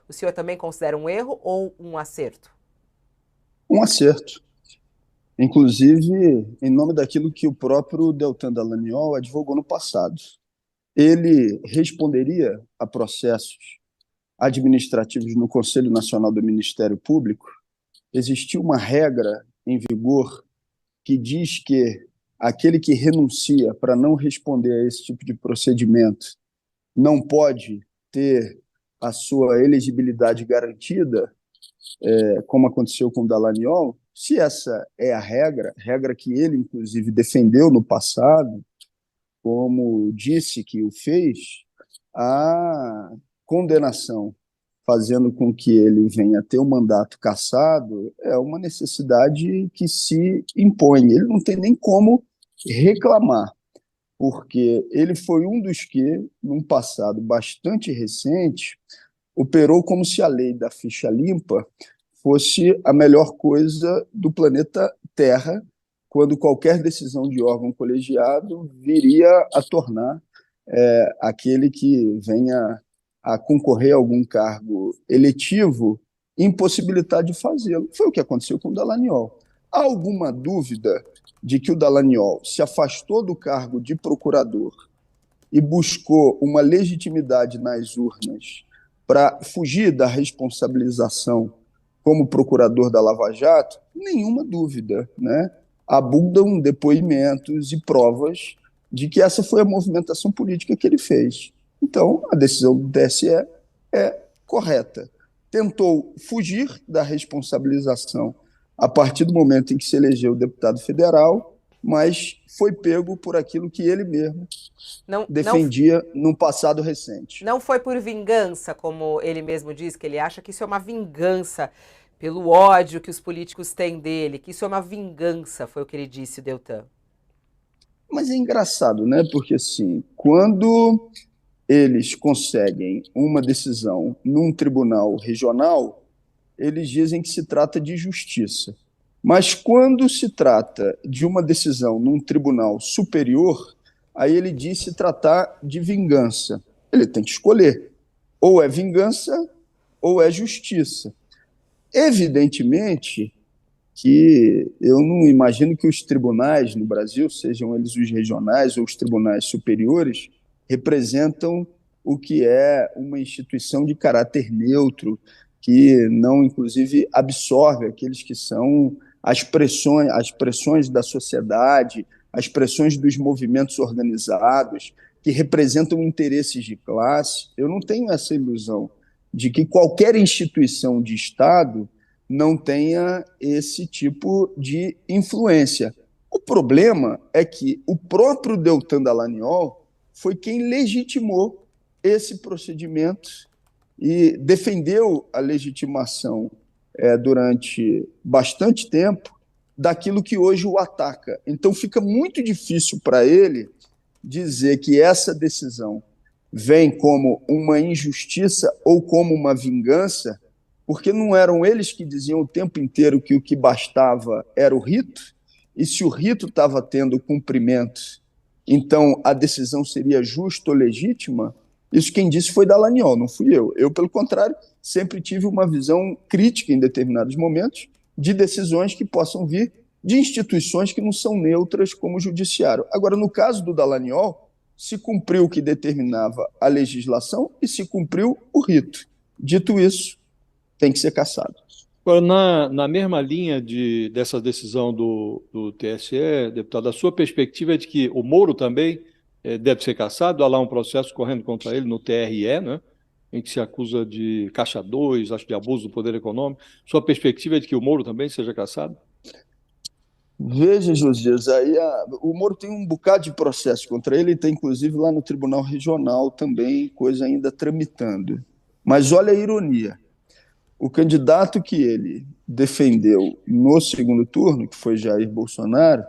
o senhor também considera um erro ou um acerto? Um acerto. Inclusive, em nome daquilo que o próprio Deltan Dallagnol advogou no passado. Ele responderia a processos administrativos no Conselho Nacional do Ministério Público. Existiu uma regra em vigor que diz que aquele que renuncia para não responder a esse tipo de procedimento não pode ter a sua elegibilidade garantida, como aconteceu com o Dallagnol. Se essa é a regra que ele, inclusive, defendeu no passado, como disse que o fez, a condenação fazendo com que ele venha a ter o mandato cassado é uma necessidade que se impõe. Ele não tem nem como reclamar, porque ele foi um dos que, num passado bastante recente, operou como se a lei da ficha limpa fosse a melhor coisa do planeta Terra, quando qualquer decisão de órgão colegiado viria a tornar aquele que venha a concorrer a algum cargo eletivo impossibilitado de fazê-lo. Foi o que aconteceu com o Dallagnol. Há alguma dúvida de que o Dallagnol se afastou do cargo de procurador e buscou uma legitimidade nas urnas para fugir da responsabilização como procurador da Lava Jato? Nenhuma dúvida, né? Abundam depoimentos e provas de que essa foi a movimentação política que ele fez. Então, a decisão do TSE é correta. Tentou fugir da responsabilização a partir do momento em que se elegeu deputado federal, mas foi pego por aquilo que ele mesmo Não, não, defendia num passado recente. não foi por vingança, como ele mesmo diz, que ele acha que isso é uma vingança pelo ódio que os políticos têm dele, que isso é uma vingança, foi o que ele disse, Deltan. Mas é engraçado, né? Porque assim, quando eles conseguem uma decisão num tribunal regional, eles dizem que se trata de justiça. Mas quando se trata de uma decisão num tribunal superior, aí ele diz se tratar de vingança. Ele tem que escolher. Ou é vingança ou é justiça. Evidentemente que eu não imagino que os tribunais no Brasil, sejam eles os regionais ou os tribunais superiores, representam o que é uma instituição de caráter neutro, que não, inclusive, absorve aqueles que são as pressões da sociedade, as pressões dos movimentos organizados, que representam interesses de classe. Eu não tenho essa ilusão de que qualquer instituição de Estado não tenha esse tipo de influência. O problema é que o próprio Deltan Dallagnol foi quem legitimou esse procedimento e defendeu a legitimação durante bastante tempo daquilo que hoje o ataca. Então fica muito difícil para ele dizer que essa decisão vem como uma injustiça ou como uma vingança, porque não eram eles que diziam o tempo inteiro que o que bastava era o rito, e se o rito estava tendo cumprimento, então a decisão seria justa ou legítima. Isso quem disse foi Dallagnol, não fui eu. Eu, pelo contrário, sempre tive uma visão crítica em determinados momentos de decisões que possam vir de instituições que não são neutras como o judiciário. Agora, no caso do Dallagnol, se cumpriu o que determinava a legislação e se cumpriu o rito. Dito isso, tem que ser cassado. Agora, na mesma linha dessa decisão do TSE, deputado, a sua perspectiva é de que o Moro também deve ser cassado? Há lá um processo correndo contra ele no TRE, né, em que se acusa de caixa 2, acho de abuso do poder econômico. Sua perspectiva é de que o Moro também seja cassado? Veja, Josias, o Moro tem um bocado de processo contra ele, tem inclusive lá no Tribunal Regional também, coisa ainda tramitando. Mas olha a ironia. O candidato que ele defendeu no segundo turno, que foi Jair Bolsonaro,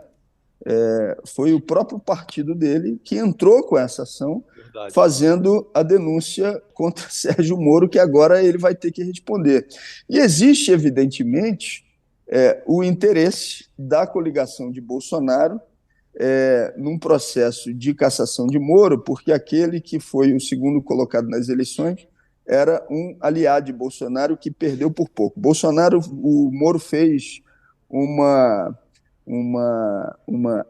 foi o próprio partido dele que entrou com essa ação, Verdade. fazendo a denúncia contra Sérgio Moro, que agora ele vai ter que responder. E existe, evidentemente, o interesse da coligação de Bolsonaro num processo de cassação de Moro, porque aquele que foi o segundo colocado nas eleições era um aliado de Bolsonaro que perdeu por pouco. O Moro fez uma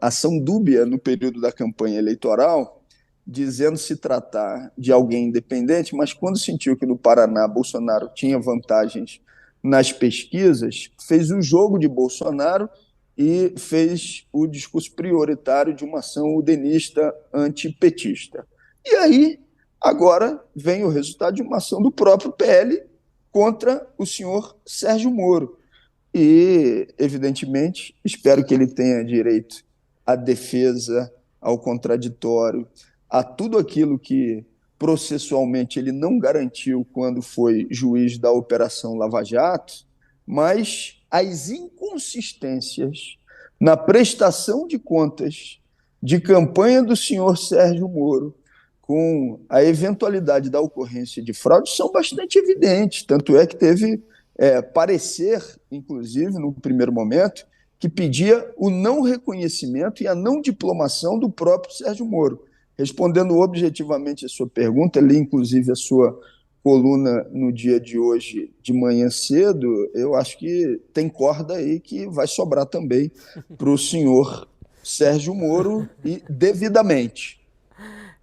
ação dúbia no período da campanha eleitoral, dizendo se tratar de alguém independente, mas quando sentiu que no Paraná Bolsonaro tinha vantagens nas pesquisas, fez o jogo de Bolsonaro e fez o discurso prioritário de uma ação udenista antipetista. E aí, agora, vem o resultado de uma ação do próprio PL contra o senhor Sérgio Moro. E, evidentemente, espero que ele tenha direito à defesa, ao contraditório, a tudo aquilo que processualmente ele não garantiu quando foi juiz da Operação Lava Jato, mas as inconsistências na prestação de contas de campanha do senhor Sérgio Moro com a eventualidade da ocorrência de fraude são bastante evidentes. Tanto é que teve parecer, inclusive, no primeiro momento, que pedia o não reconhecimento e a não diplomação do próprio Sérgio Moro. Respondendo objetivamente a sua pergunta, li inclusive a sua coluna no dia de hoje, de manhã cedo, eu acho que tem corda aí que vai sobrar também para o senhor Sérgio Moro e devidamente.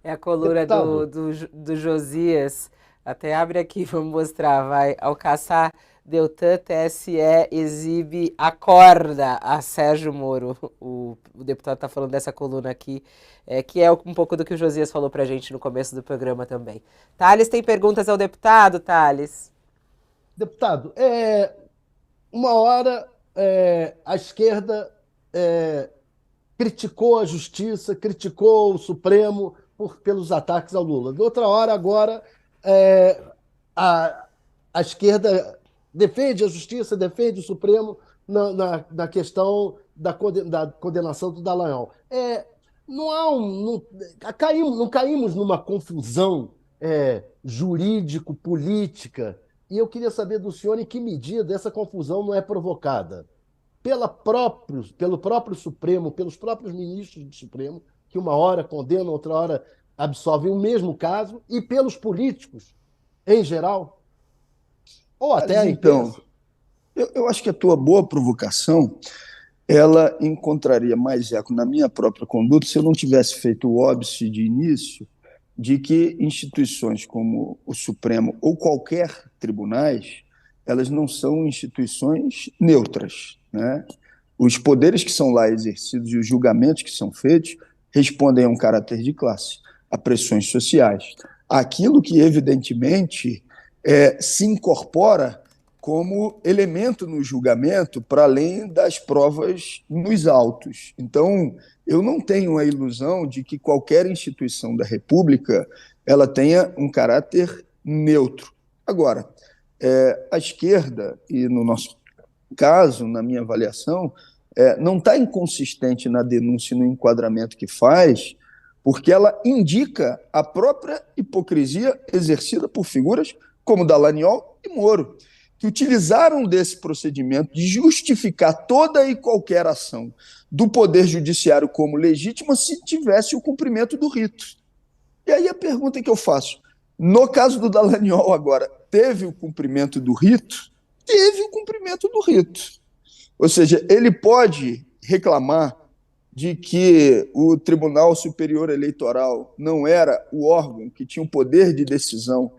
É a coluna do Josias. Até abre aqui, vamos mostrar. Vai. Alcaçar Deltan, TSE exibe a corda a Sérgio Moro. O deputado está falando dessa coluna aqui, que é um pouco do que o Josias falou para a gente no começo do programa também. Thales, tem perguntas ao deputado, Thales? Deputado, uma hora a esquerda criticou a justiça, criticou o Supremo pelos ataques ao Lula. De outra hora, agora, a esquerda defende a justiça, defende o Supremo na questão da condenação do Dallagnol. Não caímos numa confusão jurídico-política, e eu queria saber do senhor em que medida essa confusão não é provocada pelo próprio Supremo, pelos próprios ministros do Supremo, que uma hora condenam, outra hora absolvem o mesmo caso, e pelos políticos em geral, ou até a imprensa. Eu acho que a tua boa provocação ela encontraria mais eco na minha própria conduta se eu não tivesse feito o óbice de início de que instituições como o Supremo ou qualquer tribunais, elas não são instituições neutras, né? Os poderes que são lá exercidos e os julgamentos que são feitos respondem a um caráter de classe, a pressões sociais. Aquilo que, evidentemente, se incorpora como elemento no julgamento para além das provas nos autos. Então, eu não tenho a ilusão de que qualquer instituição da República ela tenha um caráter neutro. Agora, a esquerda, e no nosso caso, na minha avaliação, não está inconsistente na denúncia e no enquadramento que faz, porque ela indica a própria hipocrisia exercida por figuras como Dallagnol e Moro, que utilizaram desse procedimento de justificar toda e qualquer ação do Poder Judiciário como legítima se tivesse o cumprimento do rito. E aí a pergunta que eu faço, no caso do Dallagnol agora, teve o cumprimento do rito? Teve o cumprimento do rito. Ou seja, ele pode reclamar de que o Tribunal Superior Eleitoral não era o órgão que tinha o poder de decisão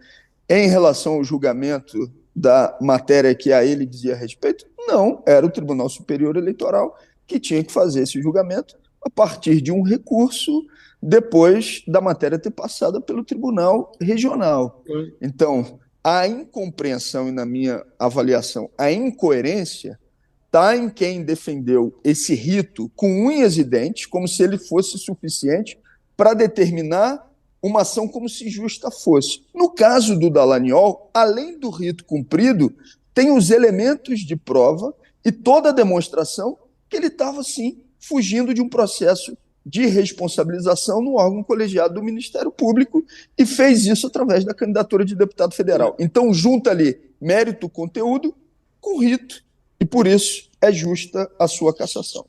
em relação ao julgamento da matéria que a ele dizia respeito? Não, era o Tribunal Superior Eleitoral que tinha que fazer esse julgamento a partir de um recurso depois da matéria ter passado pelo Tribunal Regional. Então, a incompreensão e, na minha avaliação, a incoerência está em quem defendeu esse rito com unhas e dentes, como se ele fosse suficiente para determinar uma ação como se justa fosse. No caso do Dallagnol, além do rito cumprido, tem os elementos de prova e toda a demonstração que ele estava, sim, fugindo de um processo de responsabilização no órgão colegiado do Ministério Público e fez isso através da candidatura de deputado federal. Então, junta ali mérito, conteúdo com rito, e por isso é justa a sua cassação.